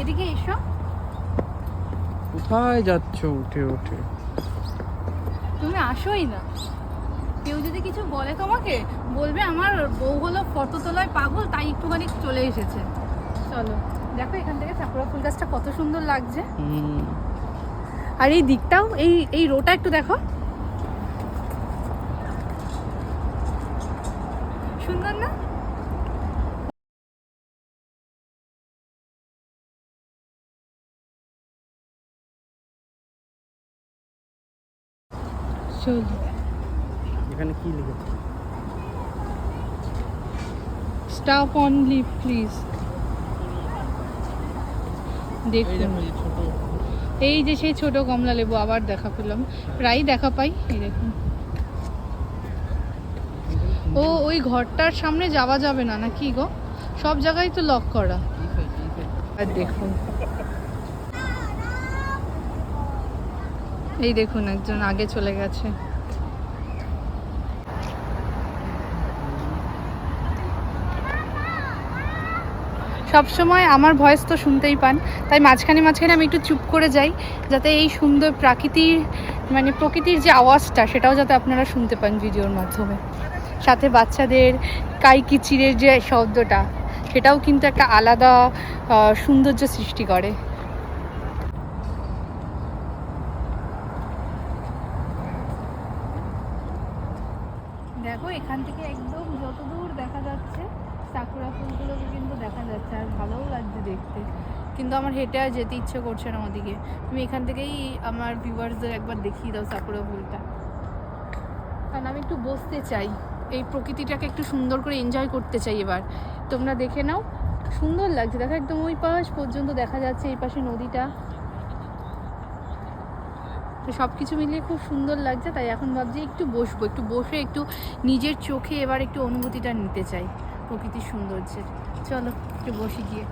এদিকে এসো। কোথায় যাচ্ছ উঠে উঠে? তুমি আসোই না। কেউ যদি কিছু বলে তোমাকে, বলবে আমার বউ হলো ফটো তোলায় পাগল, তাই একটুখানি চলে এসেছে। চলো, দেখো এখান থেকে সাকুরা ফুল গাছটা কত সুন্দর লাগছে। আর এই দিকটাও, এই রোটা একটু দেখো, সুন্দর না? চলো, এখানে কি লিখেছে? Stop on leave please. দেখুন, এই যে সেই ছোট কমলা লেবু আবার দেখা পেলাম, প্রায় দেখা পাই। এই দেখুন, ও ওই ঘরটার সামনে যাওয়া যাবে না নাকি গো? সব জায়গায় তো লক করা। আর দেখুন, এই দেখুন একজন আগে চলে গেছে। সব সময় আমার ভয়েস তো শুনতেই পান, তাই মাঝখানে মাঝখানে আমি একটু চুপ করে যাই, যাতে এই সুন্দর প্রকৃতির যে আওয়াজটা, সেটাও যাতে আপনারা শুনতে পান ভিডিওর মাধ্যমে। সাথে বাচ্চাদের কাইকিচিরের যে শব্দটা, সেটাও কিন্তু একটা আলাদা সৌন্দর্য সৃষ্টি করে। দেখো এখান থেকে একদম যতদূর দেখা যাচ্ছে সাকুরা ফুলগুলোকে কিন্তু দেখা যাচ্ছে, আর ভালোও লাগছে দেখতে। কিন্তু আমার হেঁটে আর যেতে ইচ্ছে করছে না ওদিকে। তুমি এখান থেকেই আমার ভিউয়ার্সদের একবার দেখিয়ে দাও সাকুরা ফুলটা, কারণ আমি একটু বসতে চাই, এই প্রকৃতিটাকে একটু সুন্দর করে এনজয় করতে চাই। এবার তোমরা দেখে নাও, সুন্দর লাগছে দেখো, একদম ওই পাশ পর্যন্ত দেখা যাচ্ছে, এই পাশে নদীটা, তো সব কিছু মিলিয়ে খুব সুন্দর লাগছে। তাই এখন ভাবছি একটু বসবো, একটু বসে একটু নিজের চোখে এবার একটু অনুভূতিটা নিতে চাই প্রকৃতির সৌন্দর্যের। চলো একটু বসে গিয়ে।